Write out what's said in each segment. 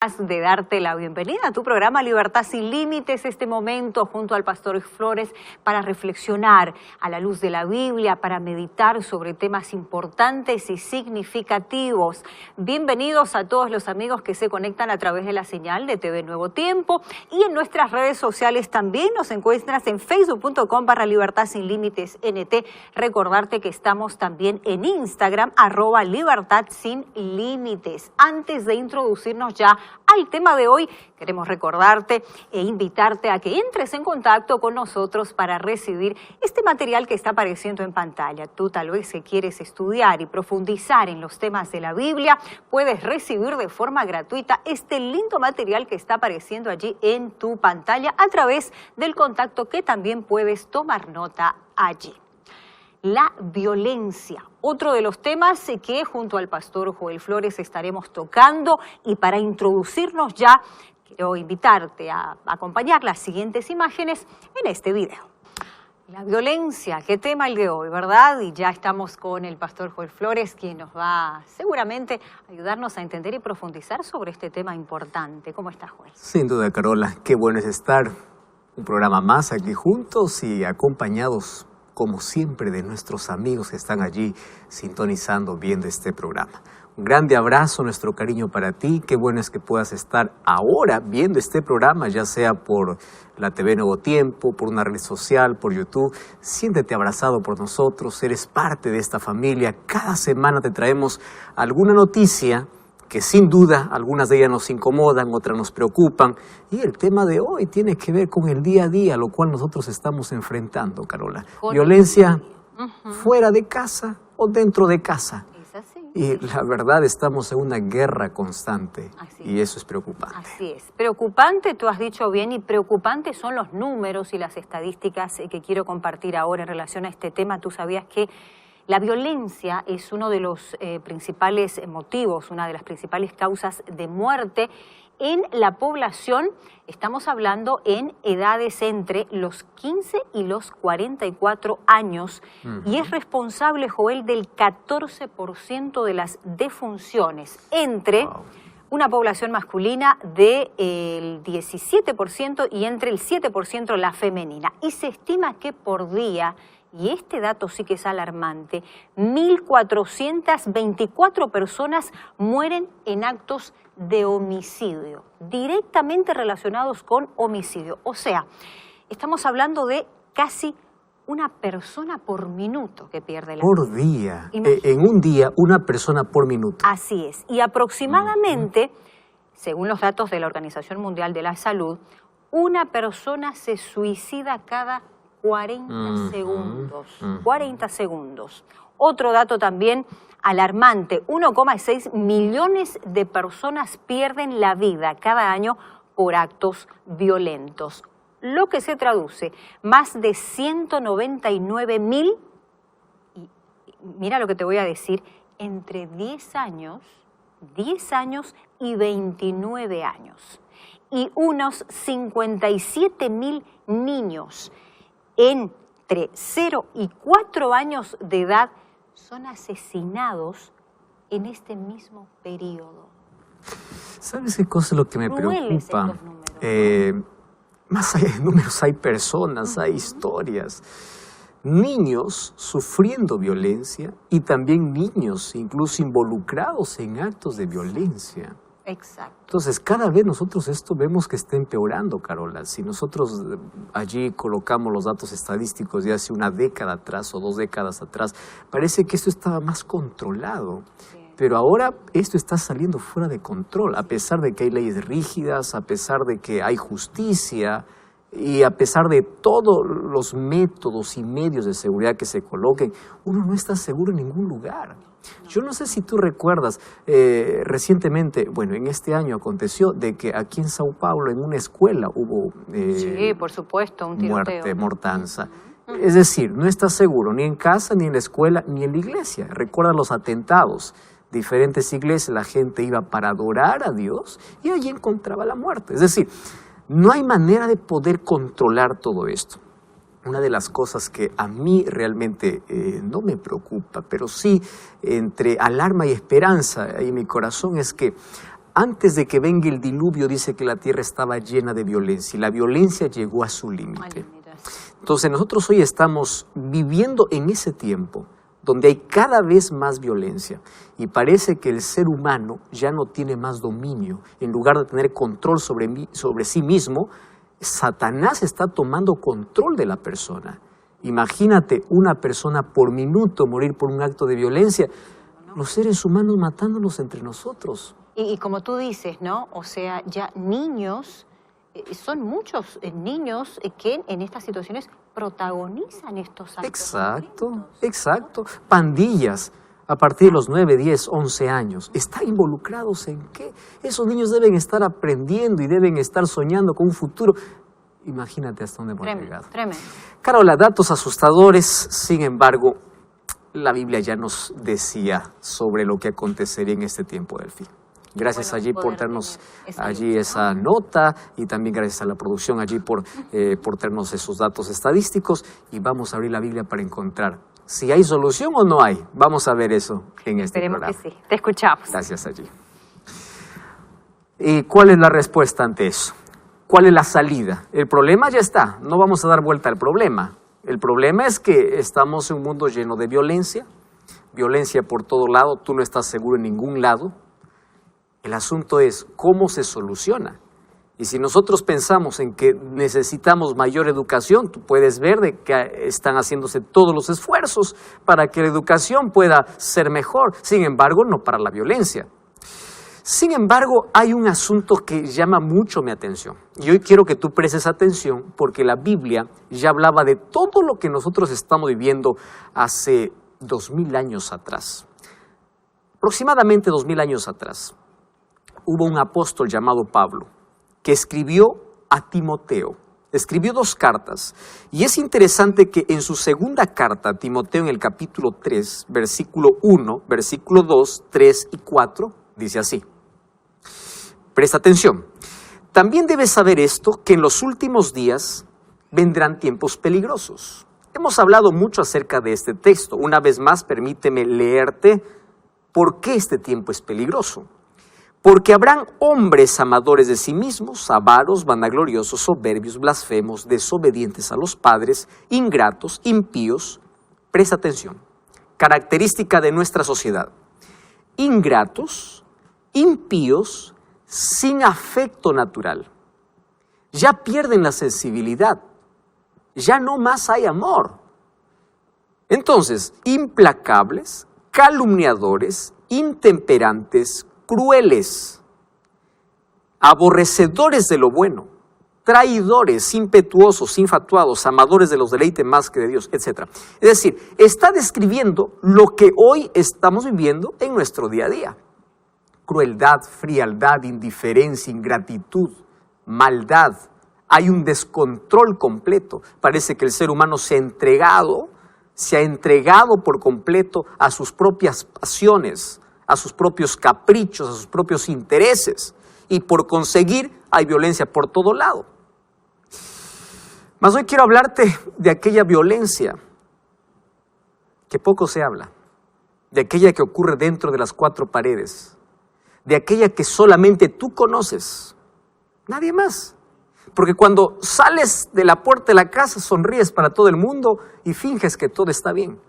De darte la bienvenida a tu programa Libertad Sin Límites, este momento junto al Pastor Flores para reflexionar a la luz de la Biblia, para meditar sobre temas importantes y significativos. Bienvenidos a todos los amigos que se conectan a través de la señal de TV Nuevo Tiempo y en nuestras redes sociales también. Nos encuentras en facebook.com/Libertad Sin Límites NT. Recordarte que estamos también en Instagram @Libertad Sin Límites. Antes de introducirnos ya al tema de hoy, queremos recordarte e invitarte a que entres en contacto con nosotros para recibir este material que está apareciendo en pantalla. Tú tal vez que quieres estudiar y profundizar en los temas de la Biblia, puedes recibir de forma gratuita este lindo material que está apareciendo allí en tu pantalla a través del contacto que también puedes tomar nota allí. La violencia, otro de los temas que junto al pastor Joel Flores estaremos tocando, y para introducirnos ya quiero invitarte a acompañar las siguientes imágenes en este video. La violencia, qué tema el de hoy, ¿verdad? Y ya estamos con el pastor Joel Flores, quien nos va seguramente a ayudarnos a entender y profundizar sobre este tema importante. ¿Cómo estás, Joel? Sin duda, Carola, qué bueno es estar un programa más aquí juntos y acompañados como siempre, de nuestros amigos que están allí sintonizando, viendo este programa. Un grande abrazo, nuestro cariño para ti. Qué bueno es que puedas estar ahora viendo este programa, ya sea por la TV Nuevo Tiempo, por una red social, por YouTube. Siéntete abrazado por nosotros, eres parte de esta familia. Cada semana te traemos alguna noticia que sin duda algunas de ellas nos incomodan, otras nos preocupan. Y el tema de hoy tiene que ver con el día a día, lo cual nosotros estamos enfrentando, Carola. Violencia fuera de casa o dentro de casa. Es así. Y la verdad, estamos en una guerra constante. Y eso es preocupante. Así es. Preocupante, tú has dicho bien, y preocupantes son los números y las estadísticas que quiero compartir ahora en relación a este tema. Tú sabías que la violencia es uno de los principales motivos, una de las principales causas de muerte en la población. Estamos hablando en edades entre los 15 y los 44 años y es responsable, Joel, del 14% de las defunciones entre una población masculina del 17% y entre el 7% la femenina. Y se estima que por día, y este dato sí que es alarmante, 1.424 personas mueren en actos de homicidio, directamente relacionados con homicidio. O sea, estamos hablando de casi una persona por minuto que pierde la vida. Por día. En un día, una persona por minuto. Así es. Y aproximadamente, según los datos de la Organización Mundial de la Salud, una persona se suicida cada 40 segundos. 40 segundos. Otro dato también alarmante, 1,6 millones de personas pierden la vida cada año por actos violentos, lo que se traduce más de 199.000, y mira lo que te voy a decir, entre 10 años y 29 años, y unos 57.000 niños entre 0 y 4 años de edad son asesinados en este mismo periodo. ¿Sabes qué cosa es lo que me preocupa? Más allá de números, hay personas, hay historias. Niños sufriendo violencia y también niños incluso involucrados en actos de violencia. Exacto. Entonces, cada vez nosotros esto vemos que está empeorando, Carola. Si nosotros allí colocamos los datos estadísticos de hace una década atrás o 2 décadas atrás, parece que esto estaba más controlado. Sí. Pero ahora esto está saliendo fuera de control, a pesar de que hay leyes rígidas, a pesar de que hay justicia y a pesar de todos los métodos y medios de seguridad que se coloquen, uno no está seguro en ningún lugar. Yo no sé si tú recuerdas, recientemente, bueno, en este año aconteció de que aquí en Sao Paulo, en una escuela, hubo sí, por supuesto, un tiroteo. Mortanza. Es decir, no estás seguro ni en casa, ni en la escuela, ni en la iglesia. Recuerda los atentados. Diferentes iglesias, la gente iba para adorar a Dios y allí encontraba la muerte. Es decir, no hay manera de poder controlar todo esto. Una de las cosas que a mí realmente no me preocupa, pero sí entre alarma y esperanza en mi corazón, es que Antes de que venga el diluvio, dice que la tierra estaba llena de violencia y la violencia llegó a su límite. Entonces nosotros hoy estamos viviendo en ese tiempo donde hay cada vez más violencia y parece que el ser humano ya no tiene más dominio. En lugar de tener control sobre sí mismo, Satanás está tomando control de la persona. Imagínate una persona por minuto morir por un acto de violencia, los seres humanos matándonos entre nosotros. Y como tú dices, ¿no? O sea, ya niños, son muchos niños que en estas situaciones protagonizan estos actos. Exacto, exacto. Pandillas a partir de los 9, 10, 11 años. ¿Están involucrados en qué? Esos niños deben estar aprendiendo y deben estar soñando con un futuro. Imagínate hasta dónde hemos llegado. Tremendo. Carola, datos asustadores, sin embargo, la Biblia ya nos decía sobre lo que acontecería en este tiempo del fin. Gracias allí por tenernos allí esa nota y también gracias a la producción allí por tenernos esos datos estadísticos y vamos a abrir la Biblia para encontrar si hay solución o no hay. Vamos a ver eso en este programa. Esperemos que sí. Te escuchamos. Gracias allí. ¿Y cuál es la respuesta ante eso? ¿Cuál es la salida? El problema ya está, no vamos a dar vuelta al problema. El problema es que estamos en un mundo lleno de violencia por todo lado, tú no estás seguro en ningún lado. El asunto es cómo se soluciona. Y si nosotros pensamos en que necesitamos mayor educación, tú puedes ver de que están haciéndose todos los esfuerzos para que la educación pueda ser mejor. Sin embargo, no para la violencia. Sin embargo, hay un asunto que llama mucho mi atención. Y hoy quiero que tú prestes atención porque la Biblia ya hablaba de todo lo que nosotros estamos viviendo hace 2000 años atrás. Aproximadamente 2000 años atrás. Hubo un apóstol llamado Pablo que escribió a Timoteo. Escribió 2 cartas. Y es interesante que en su segunda carta a Timoteo, en el capítulo 3, versículo 1, versículo 2, 3 y 4, dice así. Presta atención. También debes saber esto, que en los últimos días vendrán tiempos peligrosos. Hemos hablado mucho acerca de este texto. Una vez más, permíteme leerte por qué este tiempo es peligroso. Porque habrán hombres amadores de sí mismos, avaros, vanagloriosos, soberbios, blasfemos, desobedientes a los padres, ingratos, impíos. Presta atención. Característica de nuestra sociedad. Ingratos, impíos, sin afecto natural. Ya pierden la sensibilidad. Ya no más hay amor. Entonces, implacables, calumniadores, intemperantes, crueles, aborrecedores de lo bueno, traidores, impetuosos, infatuados, amadores de los deleites más que de Dios, etc. Es decir, está describiendo lo que hoy estamos viviendo en nuestro día a día. Crueldad, frialdad, indiferencia, ingratitud, maldad. Hay un descontrol completo. Parece que el ser humano se ha entregado por completo a sus propias pasiones, a sus propios caprichos, a sus propios intereses. Y por conseguir hay violencia por todo lado. Mas hoy quiero hablarte de aquella violencia que poco se habla, de aquella que ocurre dentro de las 4 paredes, de aquella que solamente tú conoces, nadie más. Porque cuando sales de la puerta de la casa sonríes para todo el mundo y finges que todo está bien.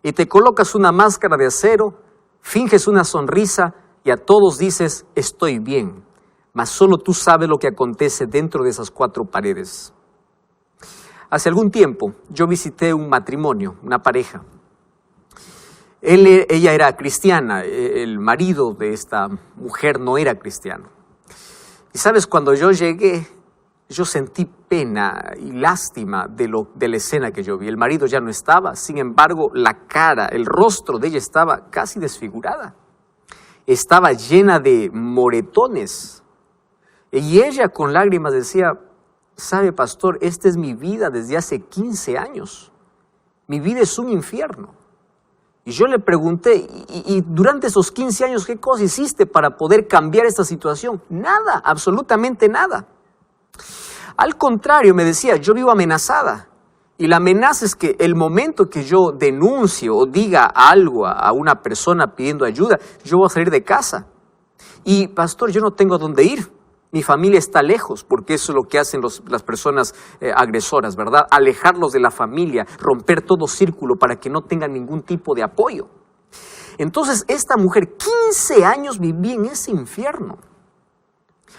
Y te colocas una máscara de acero, finges una sonrisa y a todos dices estoy bien. Mas solo tú sabes lo que acontece dentro de esas 4 paredes. Hace algún tiempo yo visité un matrimonio, una pareja. Ella era cristiana, el marido de esta mujer no era cristiano. Y sabes, cuando yo llegué, yo sentí pena y lástima de la escena que yo vi. El marido ya no estaba, sin embargo, la cara, el rostro de ella estaba casi desfigurada. Estaba llena de moretones. Y ella con lágrimas decía, sabe pastor, esta es mi vida desde hace 15 años. Mi vida es un infierno. Y yo le pregunté, ¿y durante esos 15 años qué cosa hiciste para poder cambiar esta situación? Nada, absolutamente nada. Al contrario, me decía, yo vivo amenazada. Y la amenaza es que el momento que yo denuncie o diga algo a una persona pidiendo ayuda, yo voy a salir de casa. Y pastor, yo no tengo a dónde ir. Mi familia está lejos, porque eso es lo que hacen las personas agresoras, ¿verdad? Alejarlos de la familia, romper todo círculo para que no tengan ningún tipo de apoyo. Entonces, esta mujer, 15 años vivía en ese infierno.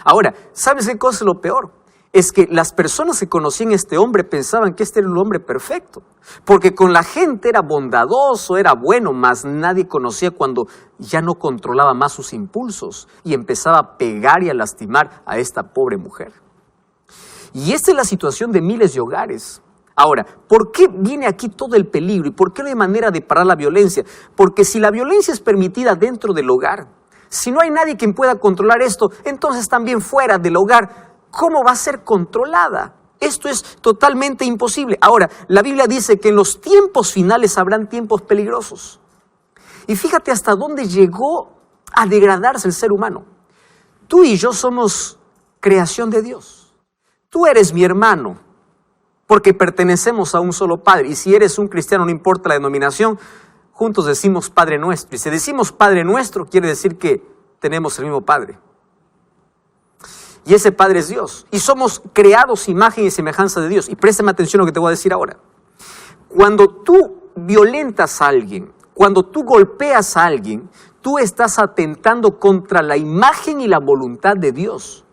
Ahora, ¿sabes qué cosa es lo peor? Es que las personas que conocían a este hombre pensaban que este era el hombre perfecto, porque con la gente era bondadoso, era bueno, mas nadie conocía cuando ya no controlaba más sus impulsos y empezaba a pegar y a lastimar a esta pobre mujer. Y esta es la situación de miles de hogares. Ahora, ¿por qué viene aquí todo el peligro y por qué no hay manera de parar la violencia? Porque si la violencia es permitida dentro del hogar, si no hay nadie quien pueda controlar esto, entonces también fuera del hogar, ¿cómo va a ser controlada? Esto es totalmente imposible. Ahora, la Biblia dice que en los tiempos finales habrán tiempos peligrosos. Y fíjate hasta dónde llegó a degradarse el ser humano. Tú y yo somos creación de Dios. Tú eres mi hermano, porque pertenecemos a un solo Padre. Y si eres un cristiano, no importa la denominación, juntos decimos Padre Nuestro. Y si decimos Padre Nuestro, quiere decir que tenemos el mismo Padre. Y ese Padre es Dios. Y somos creados imagen y semejanza de Dios. Y préstame atención a lo que te voy a decir ahora. Cuando tú violentas a alguien, cuando tú golpeas a alguien, tú estás atentando contra la imagen y la voluntad de Dios.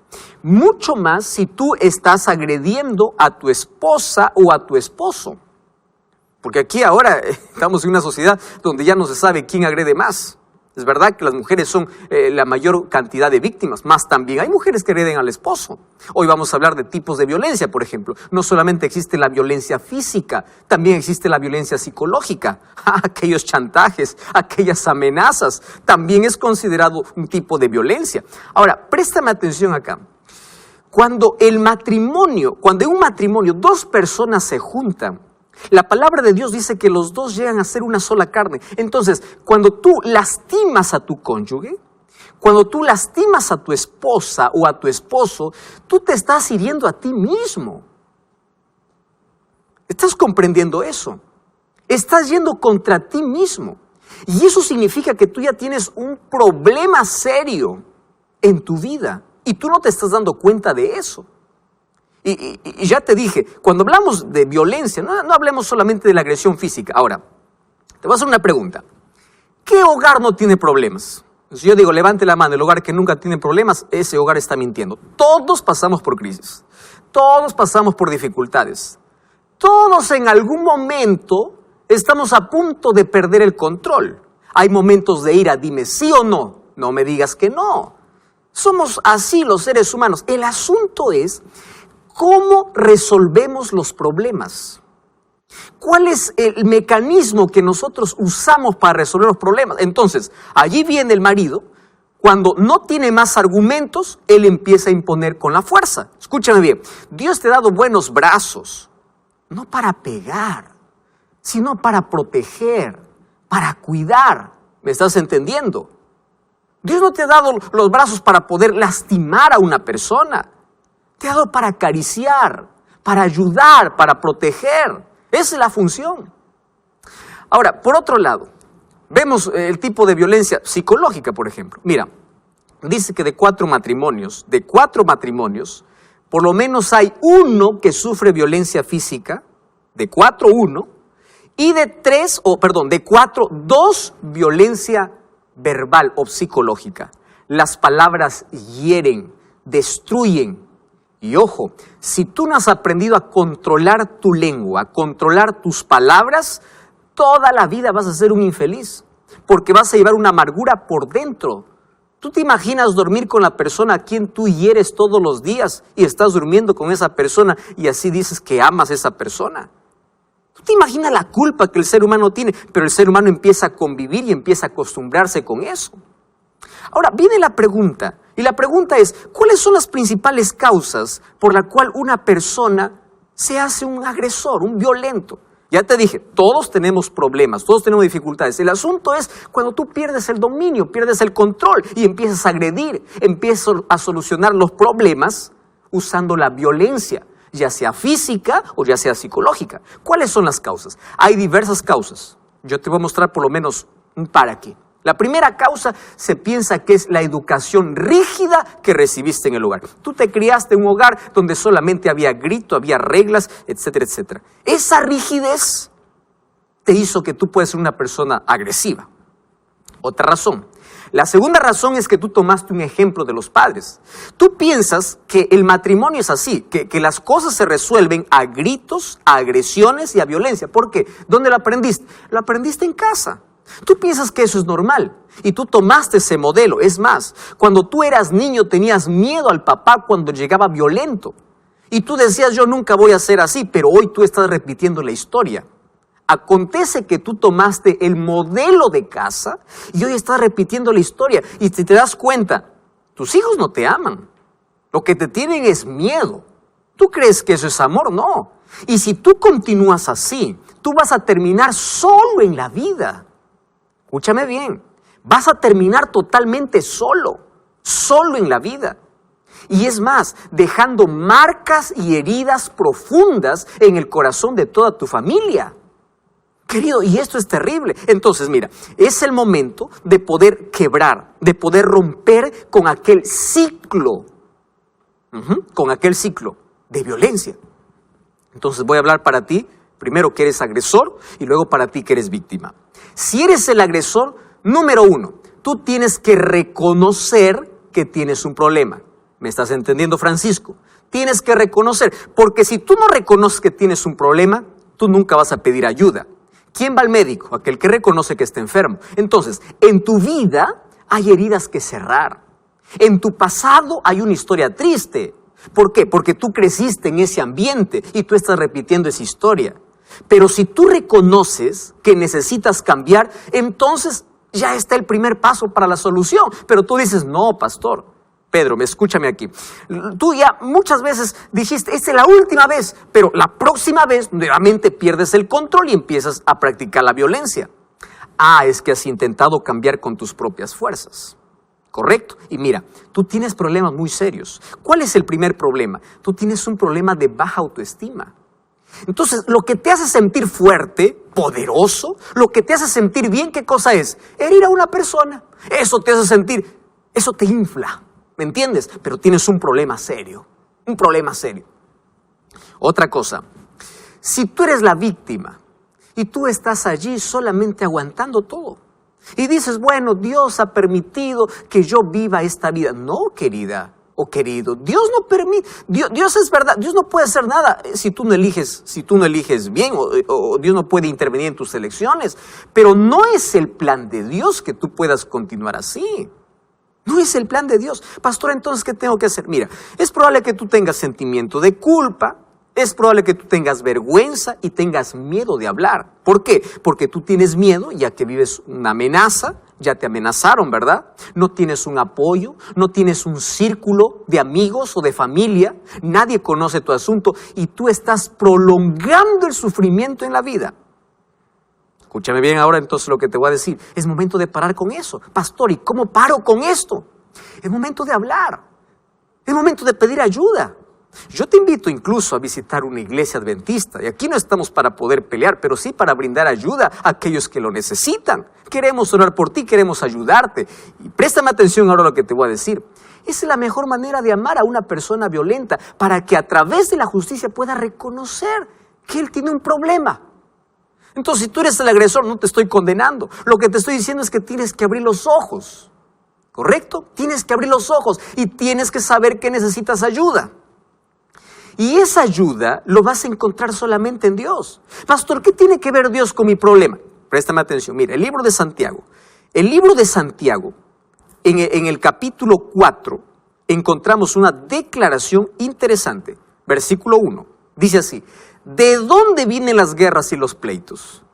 Mucho más si tú estás agrediendo a tu esposa o a tu esposo. Porque aquí ahora estamos en una sociedad donde ya no se sabe quién agrede más. Es verdad que las mujeres son la mayor cantidad de víctimas, más también hay mujeres que agreden al esposo. Hoy vamos a hablar de tipos de violencia, por ejemplo. No solamente existe la violencia física, también existe la violencia psicológica. Aquellos chantajes, aquellas amenazas, también es considerado un tipo de violencia. Ahora, préstame atención acá. Cuando en un matrimonio dos personas se juntan, la palabra de Dios dice que los dos llegan a ser una sola carne. Entonces, cuando tú lastimas a tu cónyuge, cuando tú lastimas a tu esposa o a tu esposo, tú te estás hiriendo a ti mismo. ¿Estás comprendiendo eso? Estás yendo contra ti mismo. Y eso significa que tú ya tienes un problema serio en tu vida y tú no te estás dando cuenta de eso. Y ya te dije, cuando hablamos de violencia, no hablemos solamente de la agresión física. Ahora, te voy a hacer una pregunta. ¿Qué hogar no tiene problemas? Si yo digo, levante la mano, el hogar que nunca tiene problemas, ese hogar está mintiendo. Todos pasamos por crisis. Todos pasamos por dificultades. Todos en algún momento estamos a punto de perder el control. Hay momentos de ira, dime sí o no. No me digas que no. Somos así los seres humanos. El asunto es ¿cómo resolvemos los problemas? ¿Cuál es el mecanismo que nosotros usamos para resolver los problemas? Entonces, allí viene el marido, cuando no tiene más argumentos, él empieza a imponer con la fuerza. Escúchame bien, Dios te ha dado buenos brazos, no para pegar, sino para proteger, para cuidar. ¿Me estás entendiendo? Dios no te ha dado los brazos para poder lastimar a una persona. Te ha dado para acariciar, para ayudar, para proteger. Esa es la función. Ahora, por otro lado, vemos el tipo de violencia psicológica, por ejemplo. Mira, dice que de cuatro matrimonios, por lo menos hay uno que sufre violencia física, de 4, 1, y de 4, 2 violencia verbal o psicológica. Las palabras hieren, destruyen. Y ojo, si tú no has aprendido a controlar tu lengua, a controlar tus palabras, toda la vida vas a ser un infeliz, porque vas a llevar una amargura por dentro. ¿Tú te imaginas dormir con la persona a quien tú hieres todos los días y estás durmiendo con esa persona y así dices que amas a esa persona? ¿Tú te imaginas la culpa que el ser humano tiene? Pero el ser humano empieza a convivir y empieza a acostumbrarse con eso. Ahora, viene la pregunta, y la pregunta es, ¿cuáles son las principales causas por la cual una persona se hace un agresor, un violento? Ya te dije, todos tenemos problemas, todos tenemos dificultades. El asunto es cuando tú pierdes el dominio, pierdes el control y empiezas a agredir, empiezas a solucionar los problemas usando la violencia, ya sea física o ya sea psicológica. ¿Cuáles son las causas? Hay diversas causas. Yo te voy a mostrar por lo menos un par aquí. La primera causa se piensa que es la educación rígida que recibiste en el hogar. Tú te criaste en un hogar donde solamente había grito, había reglas, etcétera, etcétera. Esa rigidez te hizo que tú puedas ser una persona agresiva. Otra razón. La segunda razón es que tú tomaste un ejemplo de los padres. Tú piensas que el matrimonio es así, que las cosas se resuelven a gritos, a agresiones y a violencia. ¿Por qué? ¿Dónde lo aprendiste? Lo aprendiste en casa. Tú piensas que eso es normal y tú tomaste ese modelo. Es más, cuando tú eras niño tenías miedo al papá cuando llegaba violento. Y tú decías, yo nunca voy a ser así, pero hoy tú estás repitiendo la historia. Acontece que tú tomaste el modelo de casa y hoy estás repitiendo la historia. Y si te das cuenta, tus hijos no te aman. Lo que te tienen es miedo. ¿Tú crees que eso es amor? No. Y si tú continúas así, tú vas a terminar solo en la vida. Escúchame bien. Vas a terminar totalmente solo en la vida. Y es más, dejando marcas y heridas profundas en el corazón de toda tu familia. Querido, y esto es terrible. Entonces, mira, es el momento de poder quebrar, de poder romper con aquel ciclo, de violencia. Entonces voy a hablar para ti, primero que eres agresor y luego para ti que eres víctima. Si eres el agresor, número 1, tú tienes que reconocer que tienes un problema. ¿Me estás entendiendo, Francisco? Tienes que reconocer, porque si tú no reconoces que tienes un problema, tú nunca vas a pedir ayuda. ¿Quién va al médico? Aquel que reconoce que está enfermo. Entonces, en tu vida hay heridas que cerrar. En tu pasado hay una historia triste. ¿Por qué? Porque tú creciste en ese ambiente y tú estás repitiendo esa historia. Pero si tú reconoces que necesitas cambiar, entonces ya está el primer paso para la solución. Pero tú dices, no, pastor. Pedro, escúchame aquí. Tú ya muchas veces dijiste, esta es la última vez, pero la próxima vez nuevamente pierdes el control y empiezas a practicar la violencia. Es que has intentado cambiar con tus propias fuerzas. ¿Correcto? Y mira, tú tienes problemas muy serios. ¿Cuál es el primer problema? Tú tienes un problema de baja autoestima. Entonces, lo que te hace sentir fuerte, poderoso, lo que te hace sentir bien, ¿qué cosa es? Herir a una persona. Eso te hace sentir, eso te infla. ¿Me entiendes? Pero tienes un problema serio. Un problema serio. Otra cosa. Si tú eres la víctima y tú estás allí solamente aguantando todo y dices, bueno, Dios ha permitido que yo viva esta vida. No, querida o querido. Dios no permite. Dios es verdad. Dios no puede hacer nada si tú no eliges bien o Dios no puede intervenir en tus elecciones. Pero no es el plan de Dios que tú puedas continuar así. No es el plan de Dios. Pastor, entonces, ¿qué tengo que hacer? Mira, es probable que tú tengas sentimiento de culpa, es probable que tú tengas vergüenza y tengas miedo de hablar. ¿Por qué? Porque tú tienes miedo ya que vives una amenaza, ya te amenazaron, ¿verdad? No tienes un apoyo, no tienes un círculo de amigos o de familia, nadie conoce tu asunto y tú estás prolongando el sufrimiento en la vida. Escúchame bien ahora entonces lo que te voy a decir. Es momento de parar con eso. Pastor, ¿y cómo paro con esto? Es momento de hablar. Es momento de pedir ayuda. Yo te invito incluso a visitar una iglesia adventista. Y aquí no estamos para poder pelear, pero sí para brindar ayuda a aquellos que lo necesitan. Queremos orar por ti, queremos ayudarte. Y préstame atención ahora a lo que te voy a decir. Esa es la mejor manera de amar a una persona violenta, para que a través de la justicia pueda reconocer que él tiene un problema. Entonces, si tú eres el agresor, no te estoy condenando. Lo que te estoy diciendo es que tienes que abrir los ojos. ¿Correcto? Tienes que abrir los ojos y tienes que saber que necesitas ayuda. Y esa ayuda lo vas a encontrar solamente en Dios. Pastor, ¿qué tiene que ver Dios con mi problema? Préstame atención. Mira, el libro de Santiago. El libro de Santiago, en el capítulo 4, encontramos una declaración interesante. Versículo 1. Dice así. ¿De dónde vienen las guerras y los pleitos?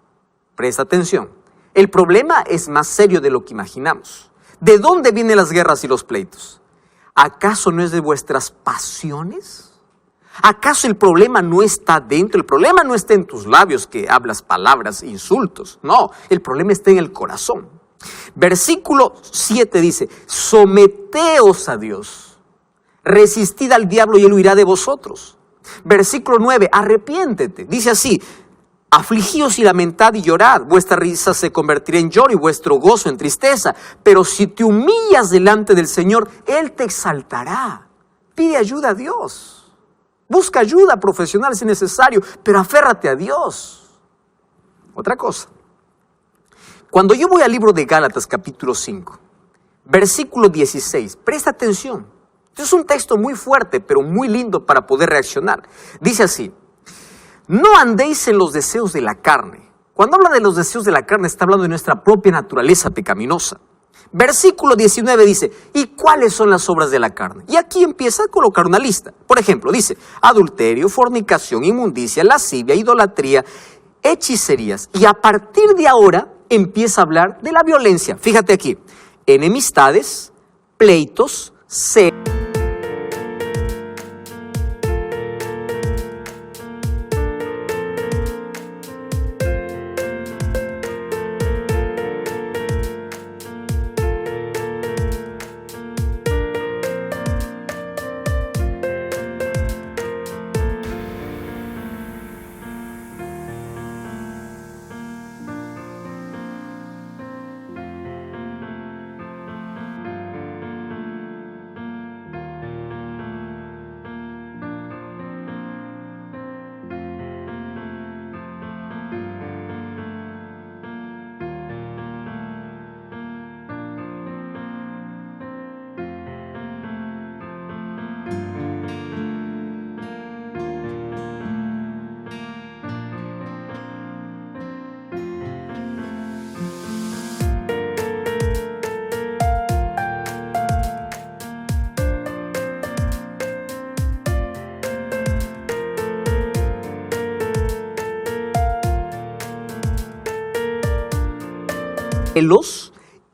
Presta atención. El problema es más serio de lo que imaginamos. ¿De dónde vienen las guerras y los pleitos? ¿Acaso no es de vuestras pasiones? ¿Acaso el problema no está dentro? El problema no está en tus labios que hablas palabras, insultos. No, el problema está en el corazón. Versículo 7 dice, someteos a Dios, resistid al diablo y él huirá de vosotros. Versículo 9, arrepiéntete. Dice así, Afligíos y lamentad y llorad, vuestra risa se convertirá en lloro y vuestro gozo en tristeza. Pero si te humillas delante del Señor, Él te exaltará. Pide ayuda a Dios. Busca ayuda profesional si es necesario, pero aférrate a Dios. Otra cosa. Cuando yo voy al libro de Gálatas capítulo 5, versículo 16, presta atención. Es un texto muy fuerte, pero muy lindo para poder reaccionar. Dice así: no andéis en los deseos de la carne. Cuando habla de los deseos de la carne, está hablando de nuestra propia naturaleza pecaminosa. Versículo 19 dice, ¿y cuáles son las obras de la carne? Y aquí empieza a colocar una lista. Por ejemplo, dice, adulterio, fornicación, inmundicia, lascivia, idolatría, hechicerías. Y a partir de ahora empieza a hablar de la violencia. Fíjate aquí, enemistades, pleitos, celos.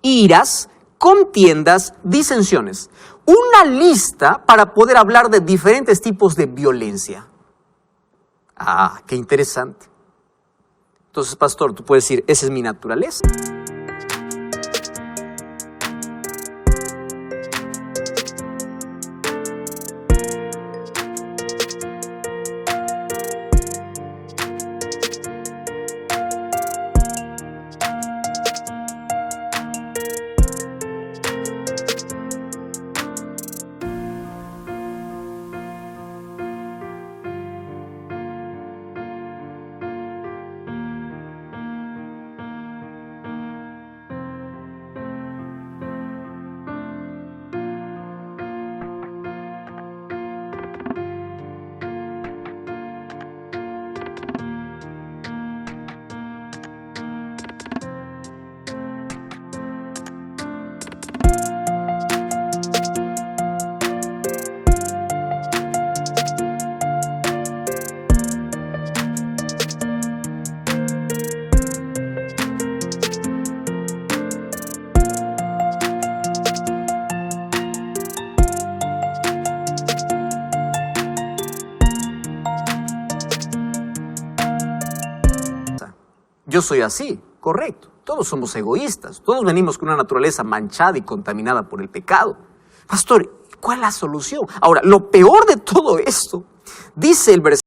Iras, contiendas, disensiones. Una lista para poder hablar de diferentes tipos de violencia. Ah, qué interesante. Entonces, pastor, tú puedes decir, esa es mi naturaleza. Yo soy así, correcto. Todos somos egoístas. Todos venimos con una naturaleza manchada y contaminada por el pecado. Pastor, ¿cuál es la solución? Ahora, lo peor de todo esto, dice el versículo